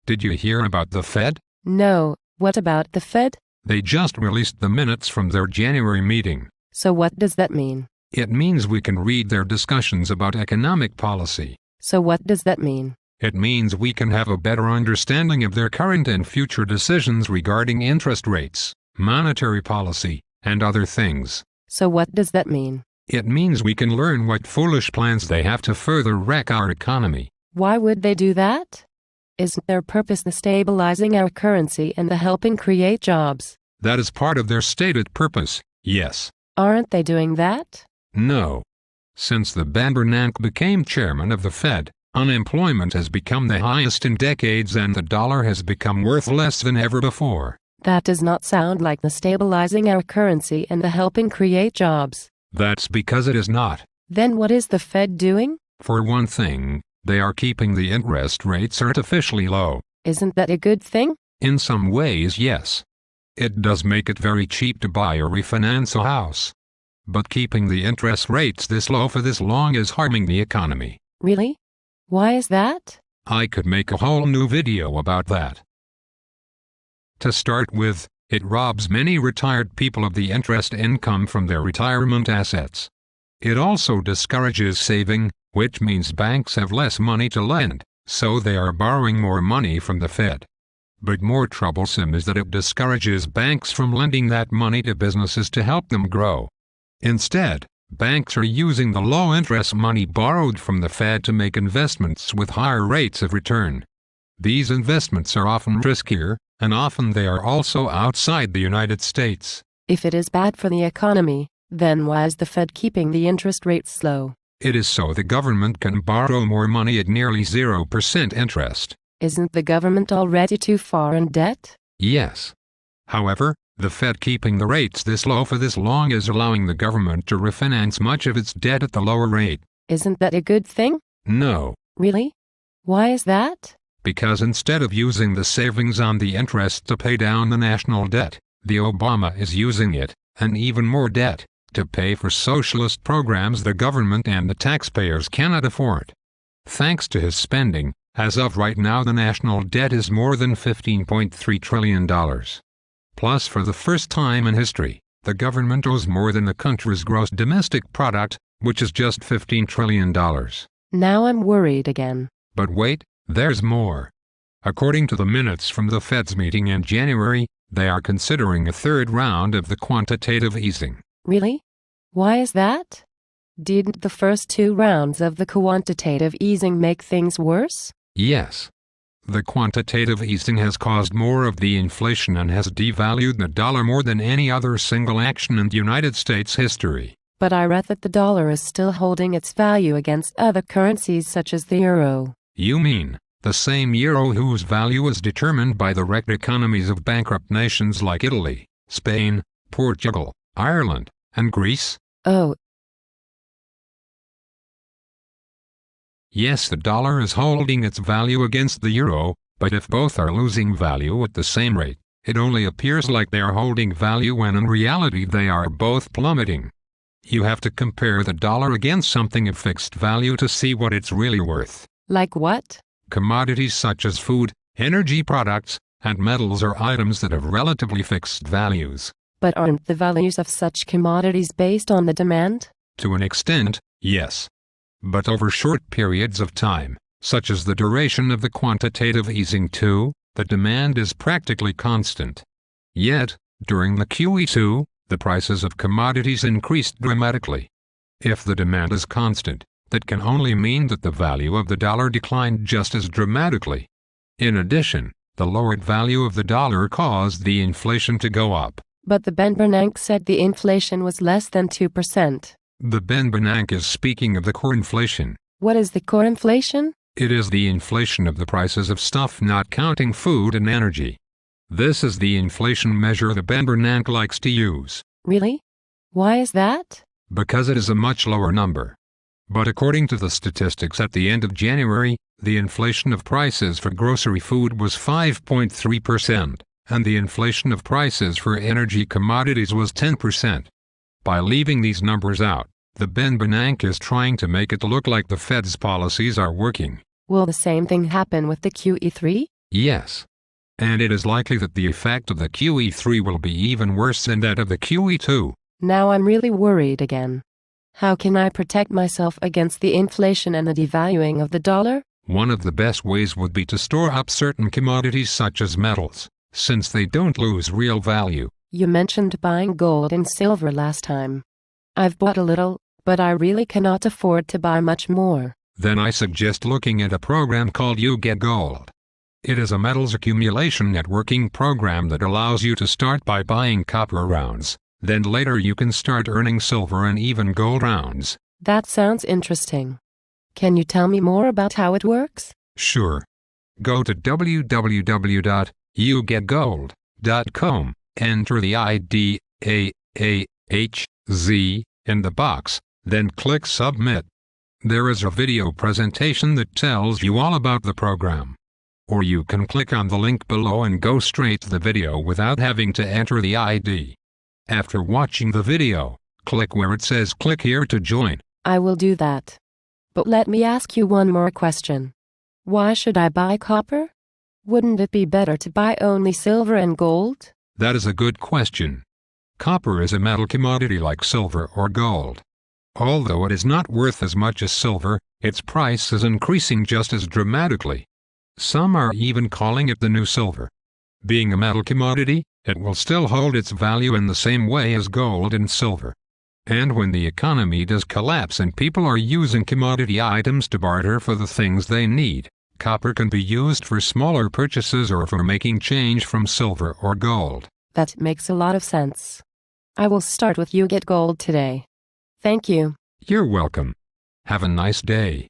Did you hear about the Fed? No, what about the Fed? They just released the minutes from their January meeting. So what does that mean? It means we can read their discussions about economic policy. So what does that mean? It means we can have a better understanding of their current and future decisions regarding interest rates, monetary policy, and other things. So what does that mean? It means we can learn what foolish plans they have to further wreck our economy. Why would they do that? Isn't their purpose the stabilizing our currency and the helping create jobs? That is part of their stated purpose, yes. Aren't they doing that? No. Since the Ben Bernanke became chairman of the Fed, unemployment has become the highest in decades and the dollar has become worth less than ever before. That does not sound like the stabilizing our currency and the helping create jobs. That's because it is not. Then what is the Fed doing? For one thing, they are keeping the interest rates artificially low. Isn't that a good thing? In some ways, yes. It does make it very cheap to buy or refinance a house. But keeping the interest rates this low for this long is harming the economy. Really? Why is that? I could make a whole new video about that. To start with, it robs many retired people of the interest income from their retirement assets. It also discourages saving, which means banks have less money to lend, so they are borrowing more money from the Fed. But more troublesome is that it discourages banks from lending that money to businesses to help them grow. Instead, banks are using the low-interest money borrowed from the Fed to make investments with higher rates of return. These investments are often riskier, and often they are also outside the United States. If it is bad for the economy, then why is the Fed keeping the interest rates low? It is so the government can borrow more money at nearly 0% interest. Isn't the government already too far in debt? Yes. However, the Fed keeping the rates this low for this long is allowing the government to refinance much of its debt at the lower rate. Isn't that a good thing? No. Really? Why is that? Because instead of using the savings on the interest to pay down the national debt, the Obama is using it, and even more debt, to pay for socialist programs the government and the taxpayers cannot afford. Thanks to his spending, as of right now the national debt is more than $15.3 trillion. Plus, for the first time in history, the government owes more than the country's gross domestic product, which is just $15 trillion. Now I'm worried again. But wait, there's more. According to the minutes from the Fed's meeting in January, they are considering a third round of the quantitative easing. Really? Why is that? Didn't the first two rounds of the quantitative easing make things worse? Yes. The quantitative easing has caused more of the inflation and has devalued the dollar more than any other single action in the United States history. But I read that the dollar is still holding its value against other currencies such as the euro. You mean, the same euro whose value is determined by the wrecked economies of bankrupt nations like Italy, Spain, Portugal, Ireland, and Greece? Oh. Yes, the dollar is holding its value against the euro, but if both are losing value at the same rate, it only appears like they are holding value when in reality they are both plummeting. You have to compare the dollar against something of fixed value to see what it's really worth. Like what? Commodities such as food, energy products, and metals are items that have relatively fixed values. But aren't the values of such commodities based on the demand? To an extent, yes. But over short periods of time, such as the duration of the quantitative easing too, the demand is practically constant. Yet, during the QE2, the prices of commodities increased dramatically. If the demand is constant, that can only mean that the value of the dollar declined just as dramatically. In addition, the lowered value of the dollar caused the inflation to go up. But the Ben Bernanke said the inflation was less than 2%. The Ben Bernanke is speaking of the core inflation. What is the core inflation? It is the inflation of the prices of stuff not counting food and energy. This is the inflation measure the Ben Bernanke likes to use. Really? Why is that? Because it is a much lower number. But according to the statistics at the end of January, the inflation of prices for grocery food was 5.3%, and the inflation of prices for energy commodities was 10%. By leaving these numbers out, the Ben Bernanke is trying to make it look like the Fed's policies are working. Will the same thing happen with the QE3? Yes. And it is likely that the effect of the QE3 will be even worse than that of the QE2. Now I'm really worried again. How can I protect myself against the inflation and the devaluing of the dollar? One of the best ways would be to store up certain commodities such as metals, since they don't lose real value. You mentioned buying gold and silver last time. I've bought a little, but I really cannot afford to buy much more. Then I suggest looking at a program called YouGetGold. It is a metals accumulation networking program that allows you to start by buying copper rounds. Then later you can start earning silver and even gold rounds. That sounds interesting. Can you tell me more about how it works? Sure. Go to www.yougetgold.com, enter the ID AAHZ in the box, then click Submit. There is a video presentation that tells you all about the program. Or you can click on the link below and go straight to the video without having to enter the ID. After watching the video, click where it says click here to join. I will do that. But let me ask you one more question. Why should I buy copper? Wouldn't it be better to buy only silver and gold? That is a good question. Copper is a metal commodity like silver or gold. Although it is not worth as much as silver, its price is increasing just as dramatically. Some are even calling it the new silver. Being a metal commodity, it will still hold its value in the same way as gold and silver. And when the economy does collapse and people are using commodity items to barter for the things they need, copper can be used for smaller purchases or for making change from silver or gold. That makes a lot of sense. I will start with YouGetGold today. Thank you. You're welcome. Have a nice day.